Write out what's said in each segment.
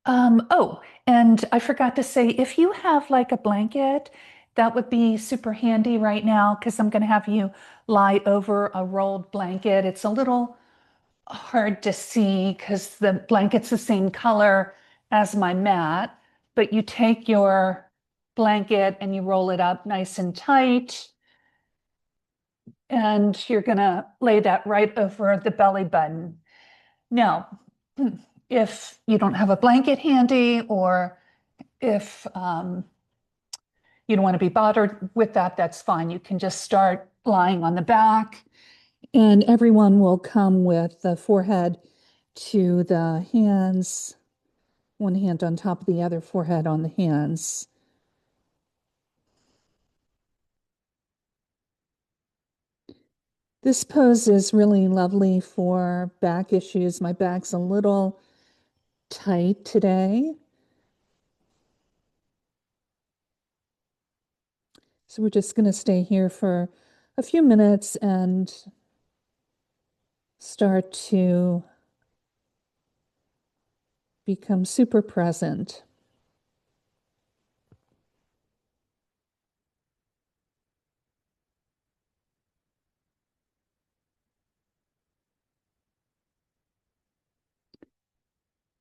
Oh, and I forgot to say, if you have like a blanket, that would be super handy right now because I'm going to have you lie over a rolled blanket. It's a little hard to see because the blanket's the same color as my mat, but you take your blanket and you roll it up nice and tight, and you're going to lay that right over the belly button. Now, if you don't have a blanket handy or if you don't want to be bothered with that, that's fine. You can just start lying on the back, and everyone will come with the forehead to the hands, one hand on top of the other, forehead on the hands. This pose is really lovely for back issues. My back's a little tight today. So we're just going to stay here for a few minutes and start to become super present.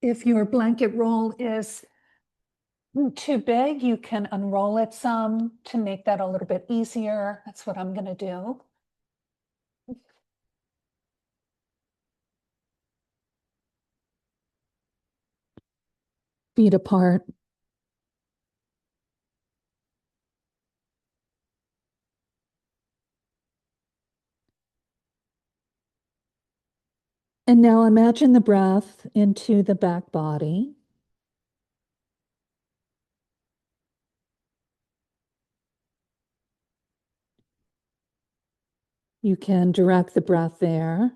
If your blanket roll is too big, you can unroll it some to make that a little bit easier. That's what I'm going to do. Feet apart. And now imagine the breath into the back body. You can direct the breath there.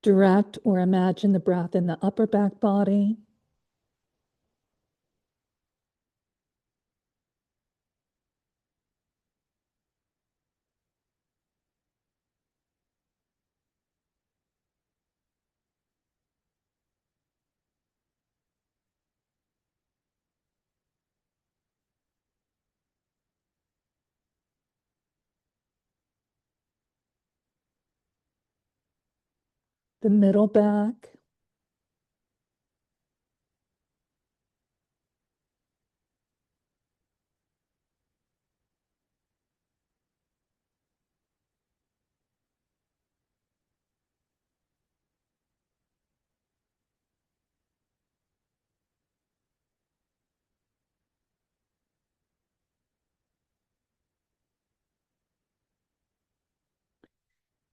Direct or imagine the breath in the upper back body. The middle back.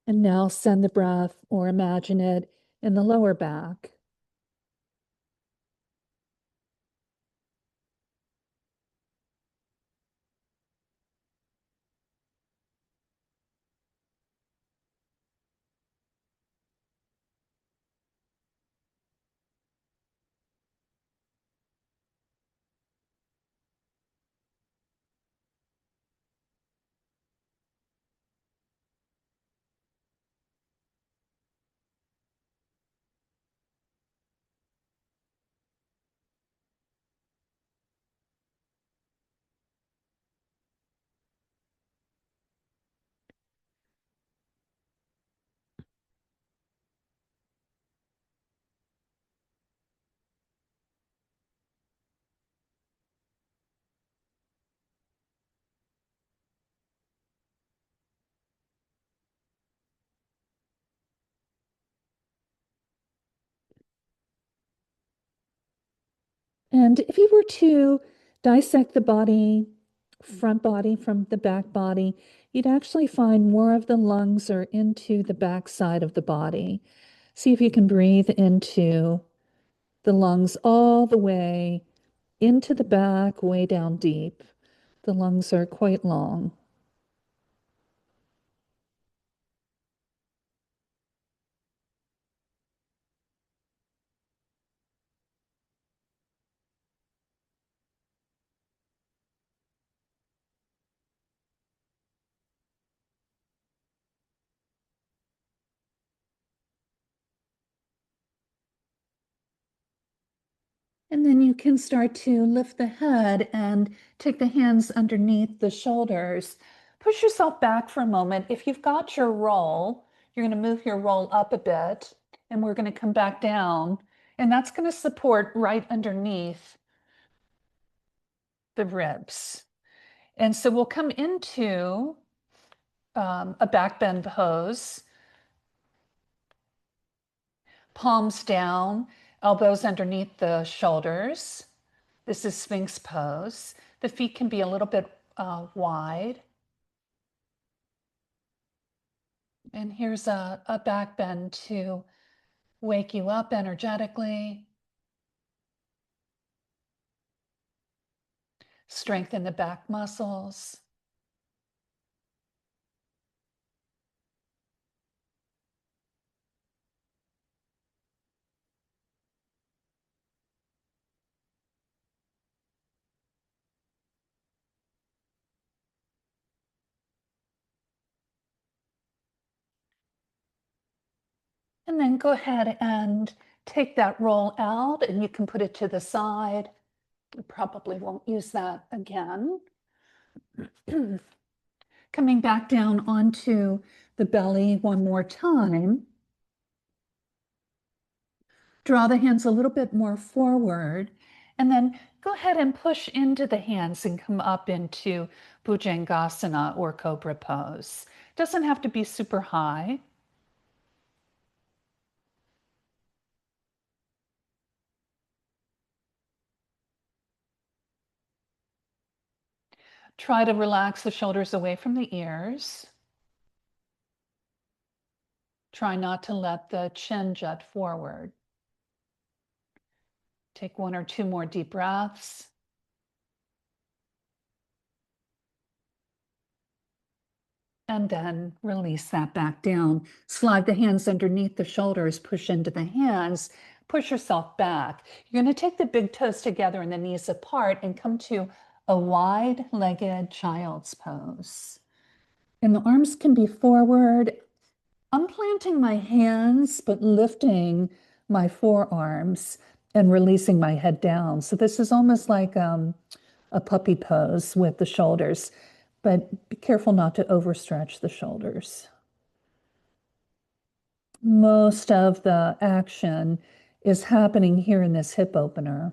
And now send the breath or imagine it in the lower back. And if you were to dissect the body, front body from the back body, you'd actually find more of the lungs are into the back side of the body. See if you can breathe into the lungs all the way into the back, way down deep. The lungs are quite long. And then you can start to lift the head and take the hands underneath the shoulders. Push yourself back for a moment. If you've got your roll, you're going to move your roll up a bit and we're going to come back down. And that's going to support right underneath the ribs. And so we'll come into a back bend pose, palms down, elbows underneath the shoulders. This is Sphinx pose. The feet can be a little bit wide. And here's a back bend to wake you up energetically, strengthen the back muscles. And then go ahead and take that roll out and you can put it to the side. You probably won't use that again. Coming back down onto the belly one more time. Draw the hands a little bit more forward and then go ahead and push into the hands and come up into Bhujangasana or Cobra pose. Doesn't have to be super high. Try to relax the shoulders away from the ears. Try not to let the chin jut forward. Take one or two more deep breaths. And then release that back down. Slide the hands underneath the shoulders, push into the hands, push yourself back. You're going to take the big toes together and the knees apart and come to a wide-legged child's pose. And the arms can be forward. I'm planting my hands, but lifting my forearms and releasing my head down. So this is almost like a puppy pose with the shoulders, but be careful not to overstretch the shoulders. Most of the action is happening here in this hip opener.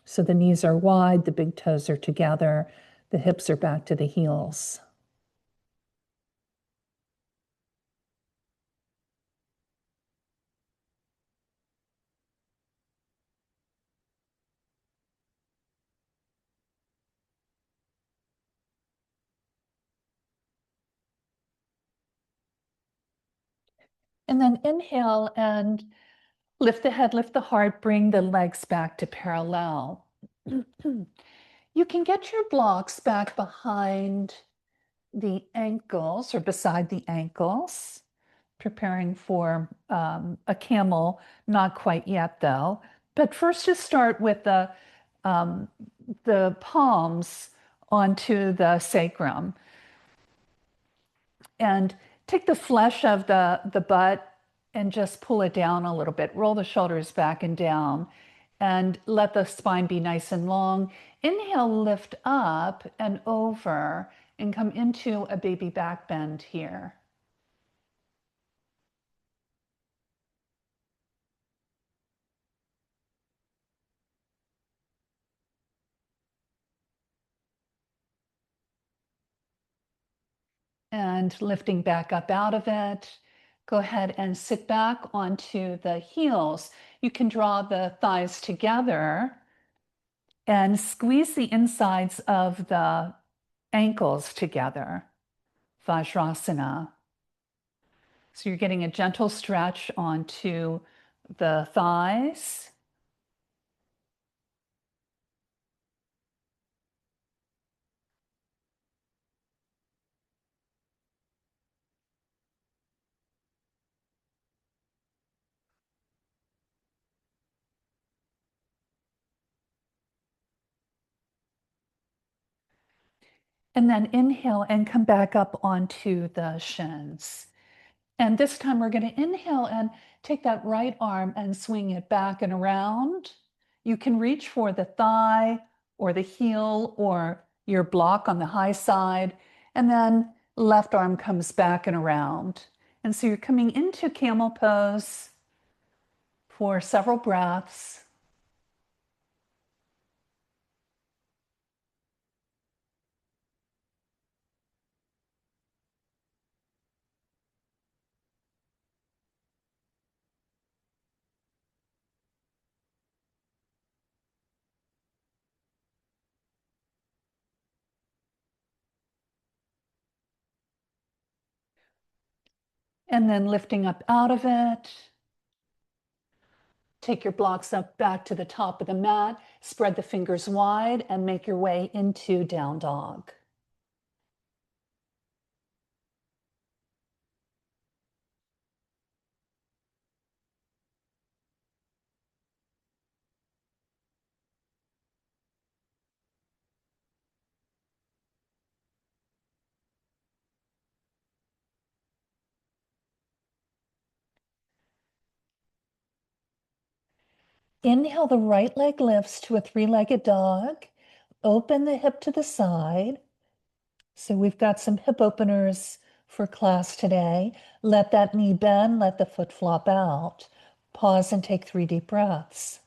So the knees are wide, the big toes are together, the hips are back to the heels. And then inhale and lift the head, lift the heart, bring the legs back to parallel. You can get your blocks back behind the ankles or beside the ankles, preparing for a camel, not quite yet though. But first just start with the palms onto the sacrum and take the flesh of the butt and just pull it down a little bit. Roll the shoulders back and down and let the spine be nice and long. Inhale, lift up and over and come into a baby back bend here. And lifting back up out of it. Go ahead and sit back onto the heels. You can draw the thighs together and squeeze the insides of the ankles together, Vajrasana. So you're getting a gentle stretch onto the thighs. And then inhale and come back up onto the shins. And this time we're going to inhale and take that right arm and swing it back and around. You can reach for the thigh or the heel or your block on the high side, and then left arm comes back and around. And so you're coming into camel pose for several breaths. And then lifting up out of it. Take your blocks up back to the top of the mat, spread the fingers wide, and make your way into down dog. Inhale, the right leg lifts to a three-legged dog. Open the hip to the side. So we've got some hip openers for class today. Let that knee bend, let the foot flop out. Pause and take 3 deep breaths.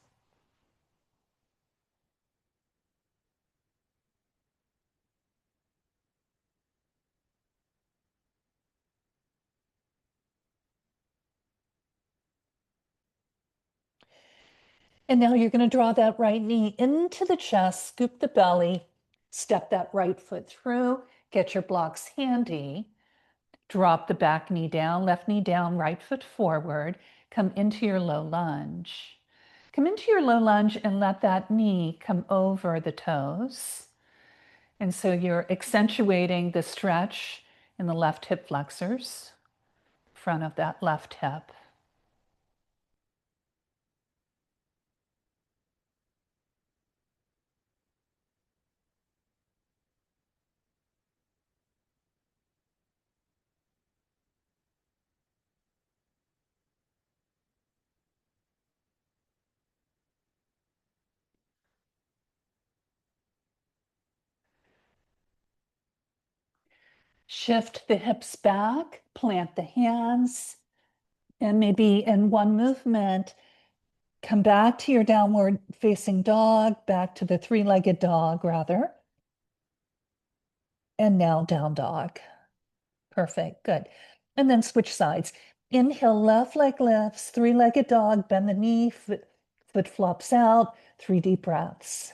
And now you're going to draw that right knee into the chest, scoop the belly, step that right foot through, get your blocks handy, drop the back knee down, left knee down, right foot forward, come into your low lunge. Come into your low lunge and let that knee come over the toes. And so you're accentuating the stretch in the left hip flexors, front of that left hip. Shift the hips back, plant the hands, and maybe in one movement, come back to your downward facing dog, back to the three-legged dog rather. And now down dog. Perfect, good. And then switch sides. Inhale, left leg lifts, three-legged dog, bend the knee, foot flops out, 3 deep breaths.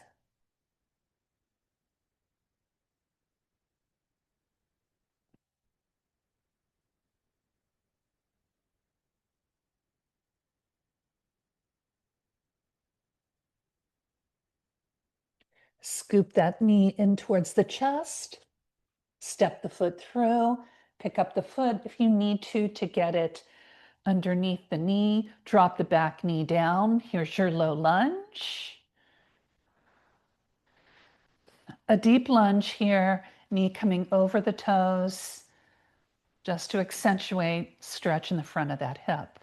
Scoop that knee in towards the chest. Step the foot through. Pick up the foot if you need to get it underneath the knee. Drop the back knee down. Here's your low lunge. A deep lunge here, knee coming over the toes, just to accentuate stretch in the front of that hip.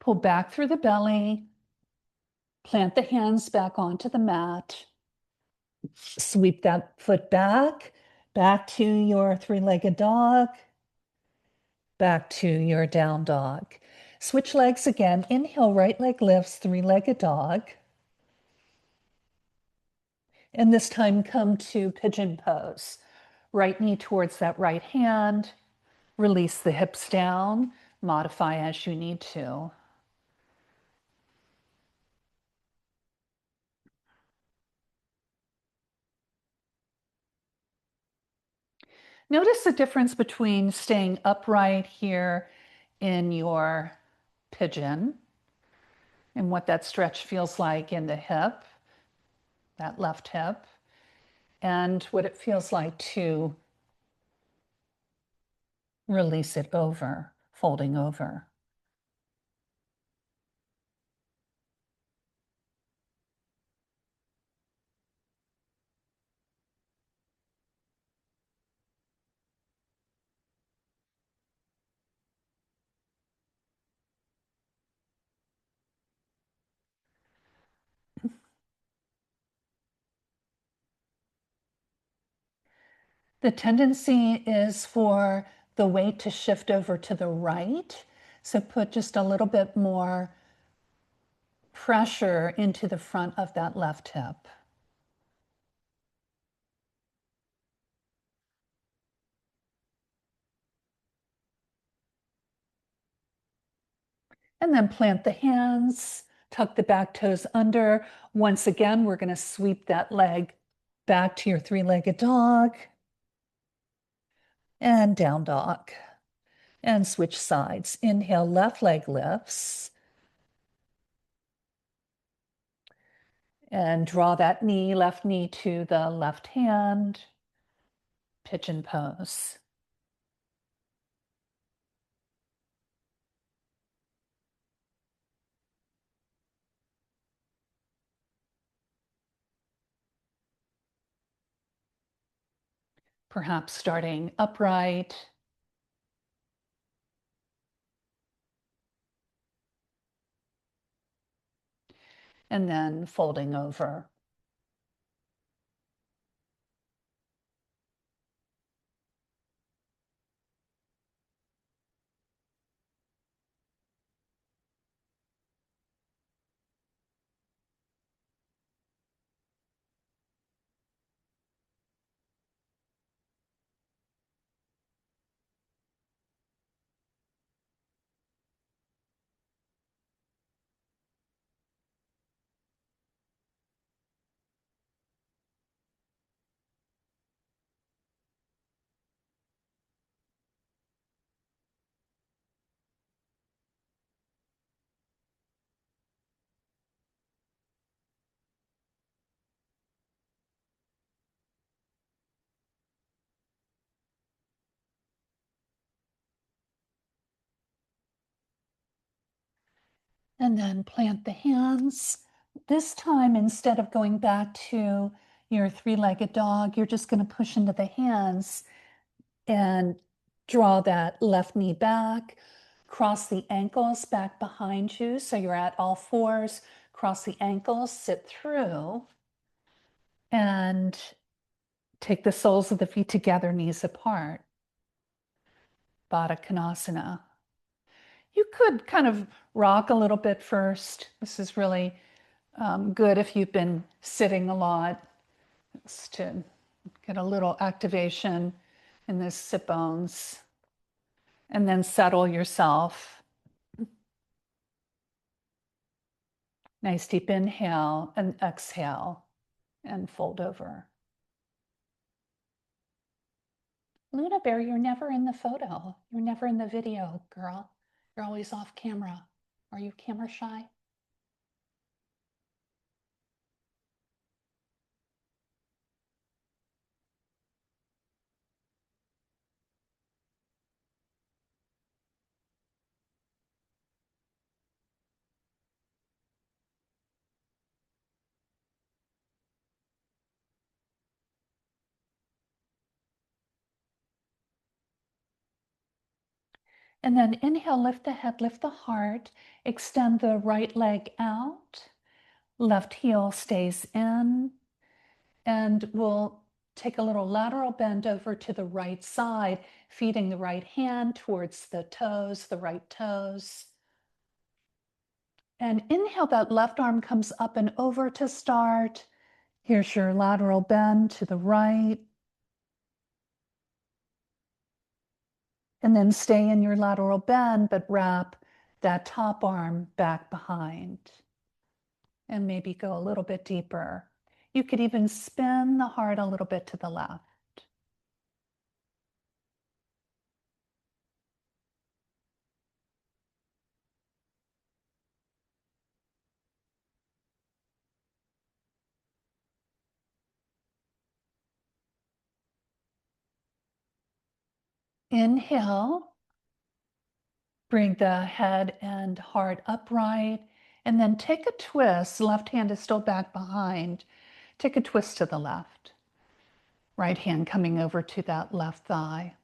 Pull back through the belly. Plant the hands back onto the mat. Sweep that foot back to your three-legged dog, back to your down dog. Switch legs again. Inhale, right leg lifts, three-legged dog. And this time come to pigeon pose. Right knee towards that right hand. Release the hips down. Modify as you need to. Notice the difference between staying upright here in your pigeon and what that stretch feels like in the hip, that left hip, and what it feels like to release it over, folding over. The tendency is for the weight to shift over to the right. So put just a little bit more pressure into the front of that left hip. And then plant the hands, tuck the back toes under. Once again, we're going to sweep that leg back to your three-legged dog and down dog. And switch sides. Inhale, left leg lifts. And draw that knee, left knee to the left hand. Pigeon pose. Perhaps starting upright. And then folding over. And then plant the hands. This time, instead of going back to your three-legged dog, you're just going to push into the hands and draw that left knee back, cross the ankles back behind you. So you're at all fours, cross the ankles, sit through, and take the soles of the feet together, knees apart. Baddha Konasana. You could kind of rock a little bit first. This is really good if you've been sitting a lot. It's to get a little activation in the sit bones. And then settle yourself. Nice deep inhale and exhale and fold over. Luna Bear, you're never in the photo. You're never in the video, girl. You're always off camera. Are you camera shy? And then inhale, lift the head, lift the heart, extend the right leg out, left heel stays in, and we'll take a little lateral bend over to the right side, feeding the right hand towards the toes, the right toes. And inhale, that left arm comes up and over to start. Here's your lateral bend to the right. And then stay in your lateral bend, but wrap that top arm back behind. And maybe go a little bit deeper. You could even spin the heart a little bit to the left. Inhale. Bring the head and heart upright, and then take a twist. Left hand is still back behind. Take a twist to the left. Right hand coming over to that left thigh.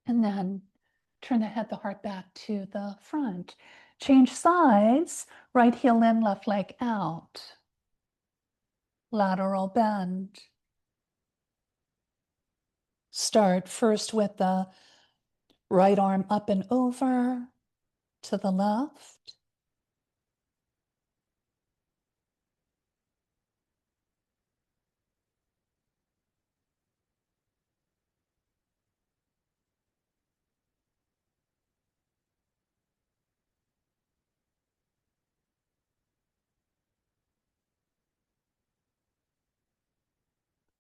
And then turn the head, the heart back to the front. Change sides, right heel in, left leg out. Lateral bend. Start first with the right arm up and over to the left.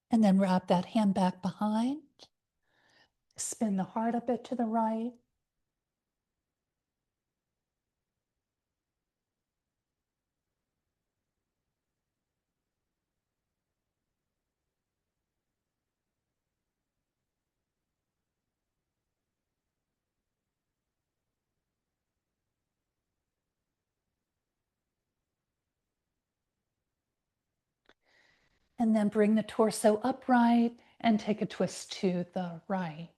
And then wrap that hand back behind. Spin the heart a bit to the right. And then bring the torso upright and take a twist to the right.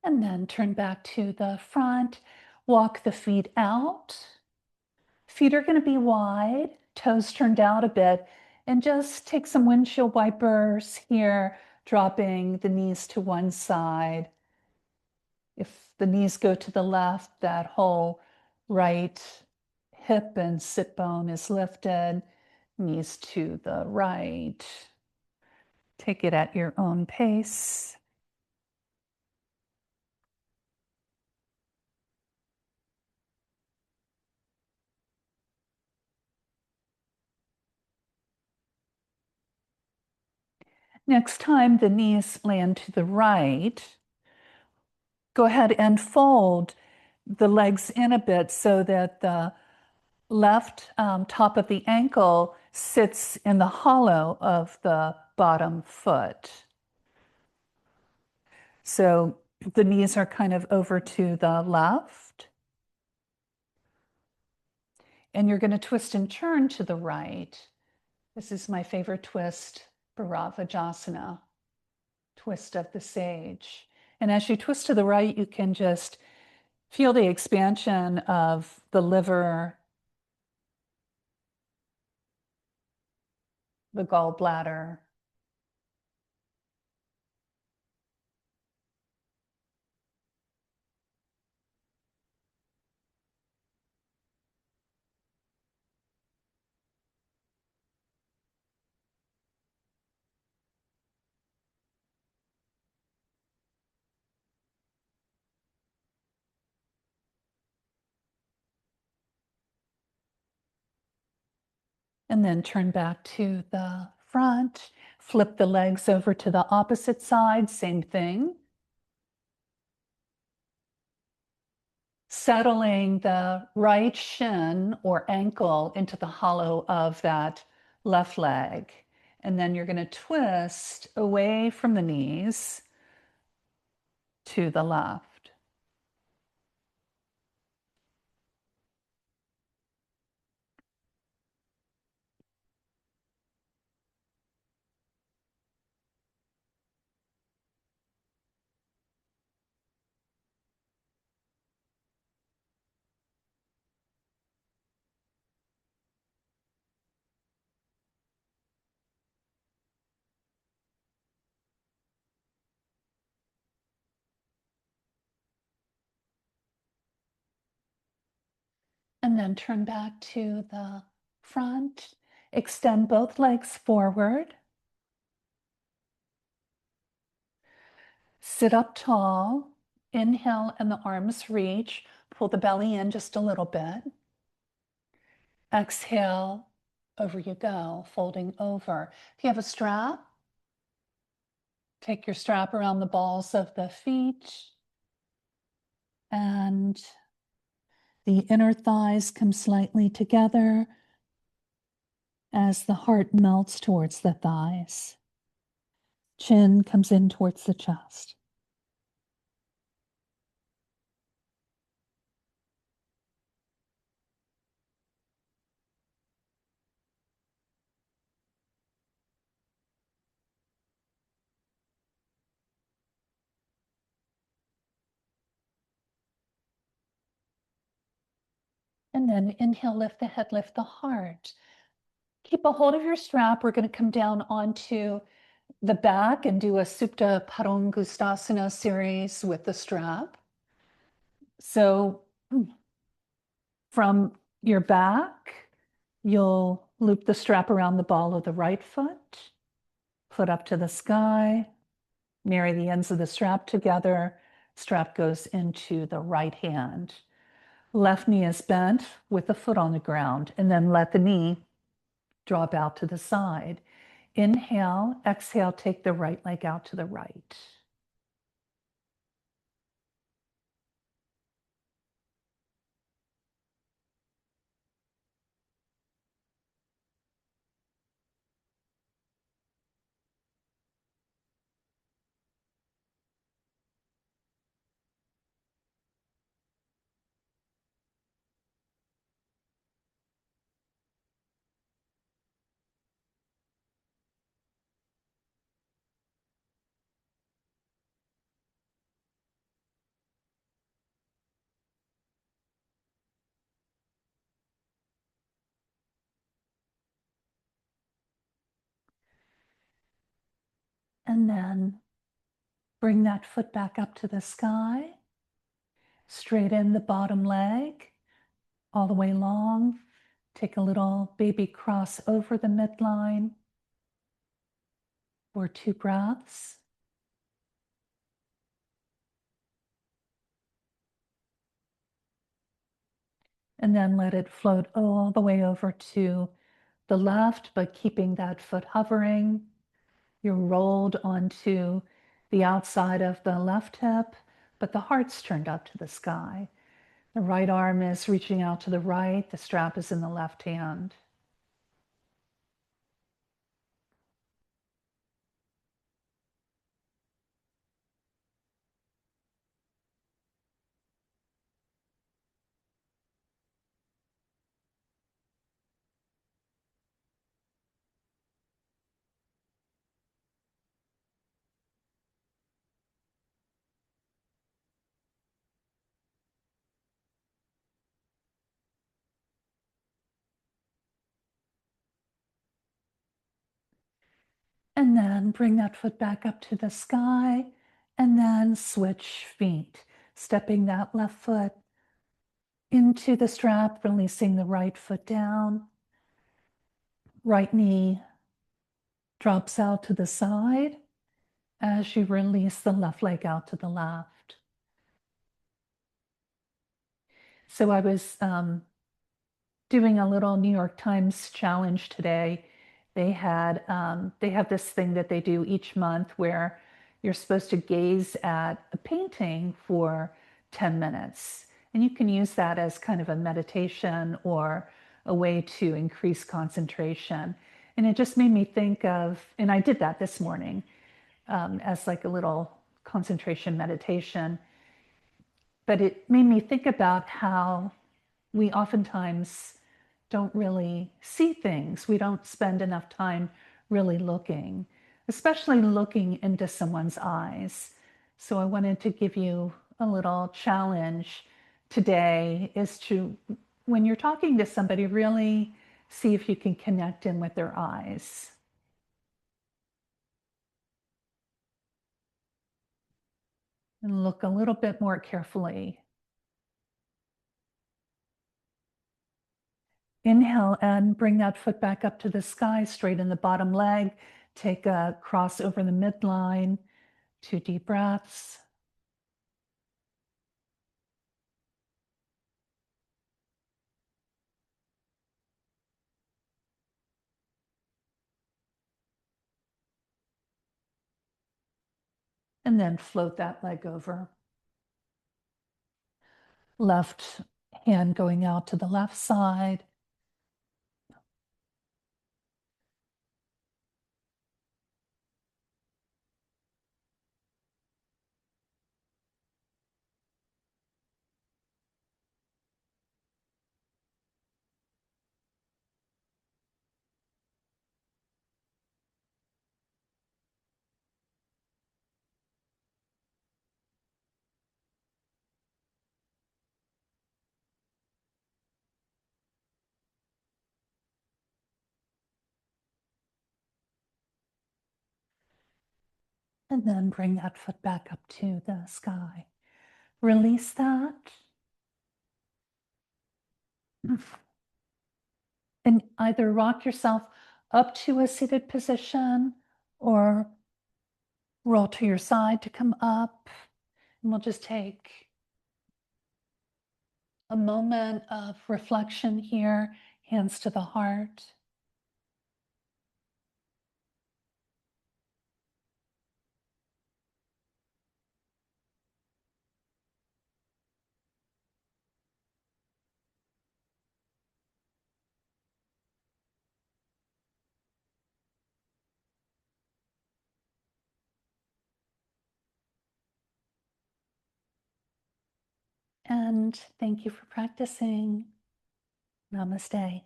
And then turn back to the front. Walk the feet out. Feet are going to be wide, toes turned out a bit, and just take some windshield wipers here, dropping the knees to one side. If the knees go to the left, that whole right hip and sit bone is lifted, knees to the right. Take it at your own pace. Next time the knees land to the right, go ahead and fold the legs in a bit so that the left top of the ankle sits in the hollow of the bottom foot. So the knees are kind of over to the left. And you're going to twist and turn to the right. This is my favorite twist, Bharavajasana, twist of the sage. And as you twist to the right, you can just feel the expansion of the liver, the gallbladder. And then turn back to the front. Flip the legs over to the opposite side, same thing. Settling the right shin or ankle into the hollow of that left leg. And then you're going to twist away from the knees to the left. And then turn back to the front. Extend both legs forward. Sit up tall. Inhale and the arms reach. Pull the belly in just a little bit. Exhale, over you go, folding over. If you have a strap, take your strap around the balls of the feet, and the inner thighs come slightly together as the heart melts towards the thighs. Chin comes in towards the chest. And then inhale, lift the head, lift the heart. Keep a hold of your strap. We're going to come down onto the back and do a Supta Padangusthasana series with the strap. So from your back, you'll loop the strap around the ball of the right foot, foot up to the sky, marry the ends of the strap together. Strap goes into the right hand. Left knee is bent with the foot on the ground, and then let the knee drop out to the side. Inhale, exhale, take the right leg out to the right. And then bring that foot back up to the sky. Straighten the bottom leg all the way long. Take a little baby cross over the midline for 2 breaths. And then let it float all the way over to the left, but keeping that foot hovering. You're rolled onto the outside of the left hip, but the heart's turned up to the sky. The right arm is reaching out to the right. The strap is in the left hand. And then bring that foot back up to the sky, and then switch feet, stepping that left foot into the strap, releasing the right foot down. Right knee drops out to the side as you release the left leg out to the left. So I was doing a little New York Times challenge today. They have this thing that they do each month where you're supposed to gaze at a painting for 10 minutes. And you can use that as kind of a meditation or a way to increase concentration. And it just made me think of, and I did that this morning as like a little concentration meditation. But it made me think about how we oftentimes don't really see things. We don't spend enough time really looking, especially looking into someone's eyes. So I wanted to give you a little challenge today is to, when you're talking to somebody, really see if you can connect in with their eyes. And look a little bit more carefully. Inhale and bring that foot back up to the sky, straighten the bottom leg, take a cross over the midline, 2 deep breaths. And then float that leg over. Left hand going out to the left side. And then bring that foot back up to the sky. Release that. And either rock yourself up to a seated position or roll to your side to come up. And we'll just take a moment of reflection here, hands to the heart. And thank you for practicing. Namaste.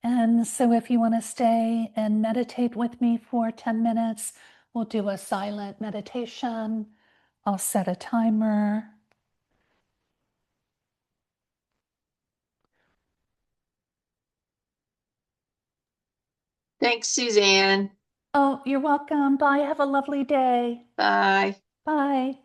And so if you want to stay and meditate with me for 10 minutes, we'll do a silent meditation. I'll set a timer. Thanks, Suzanne. Oh, you're welcome. Bye. Have a lovely day. Bye. Bye.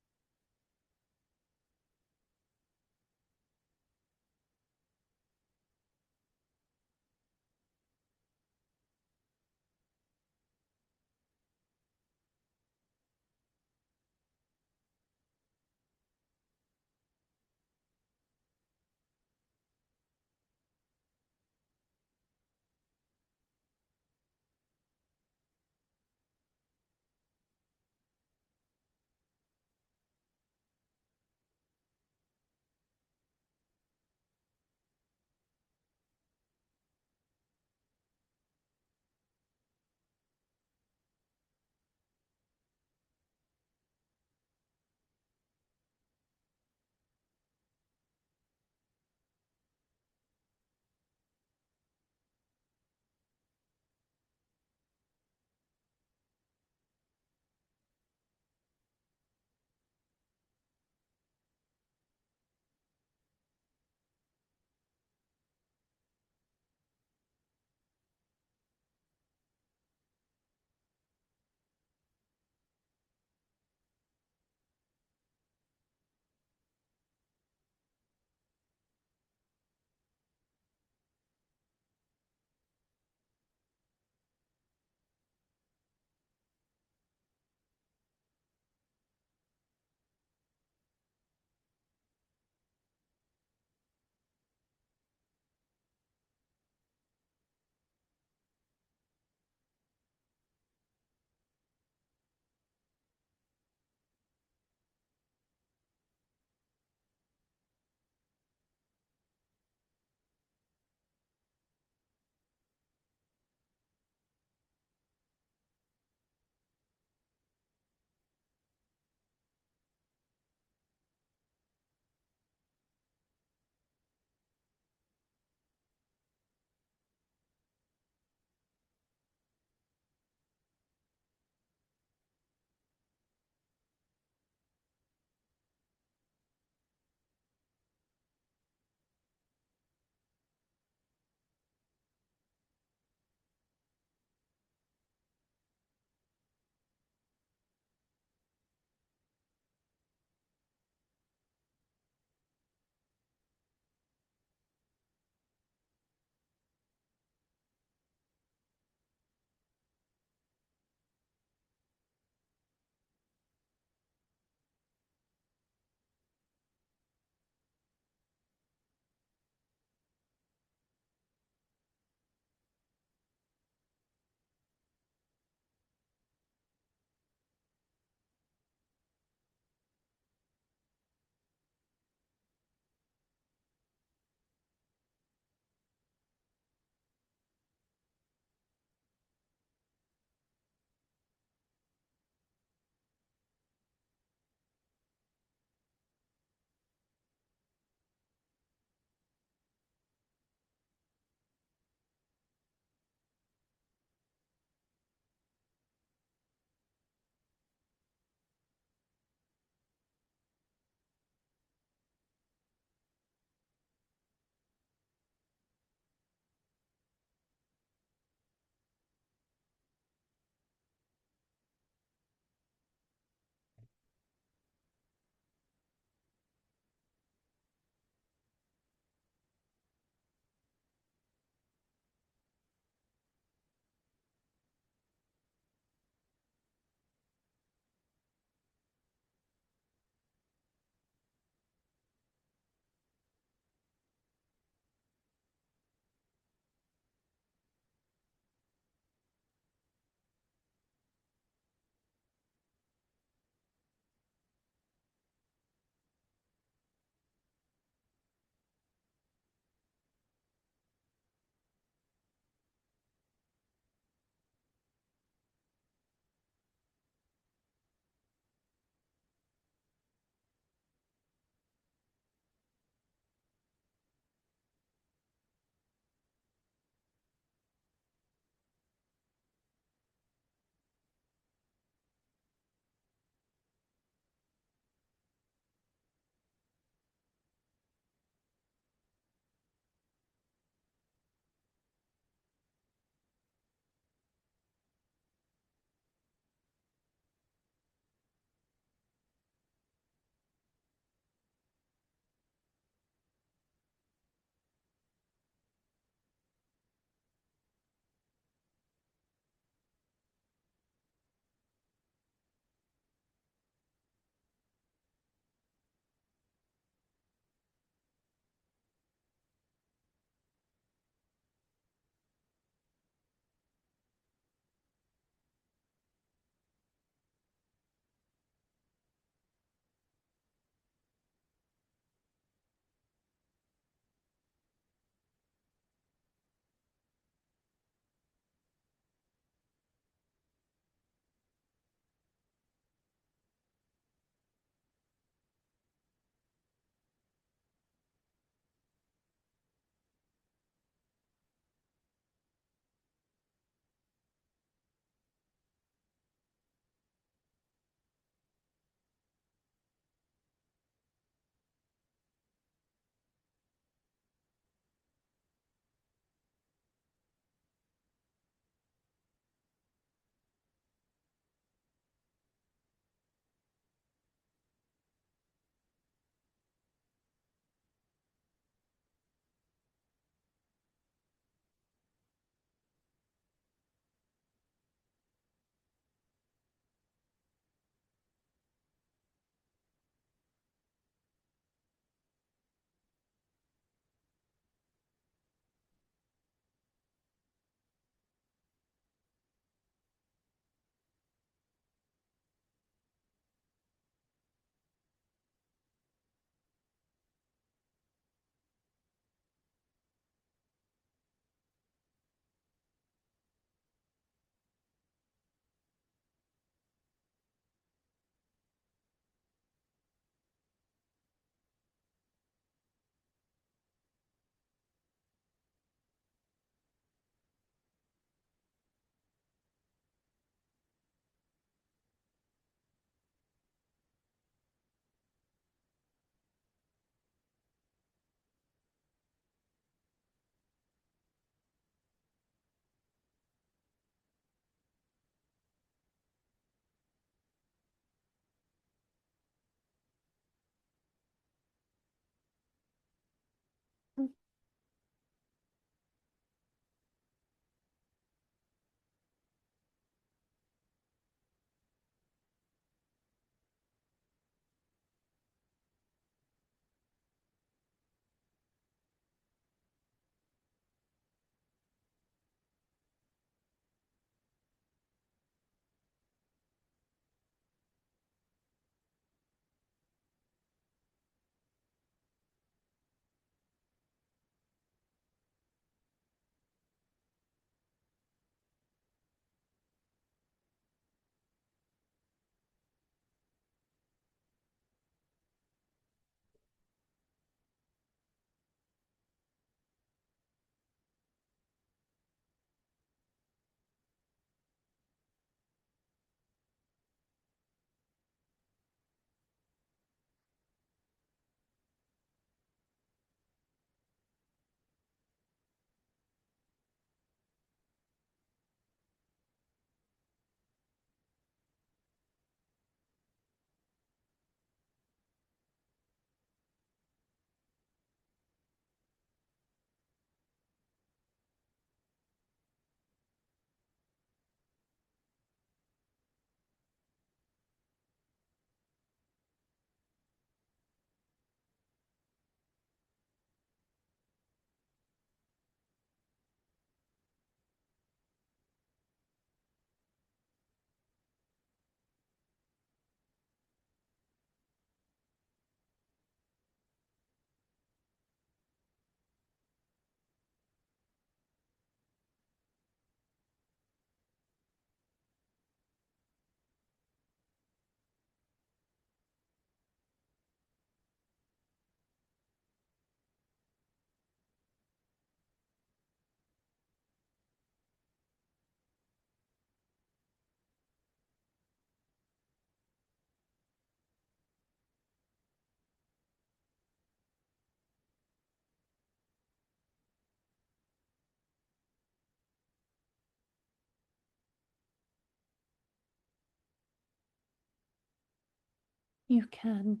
You can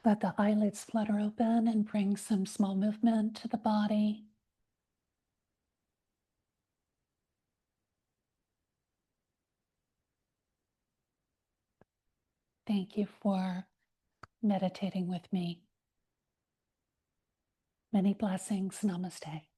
let the eyelids flutter open and bring some small movement to the body. Thank you for meditating with me. Many blessings. Namaste.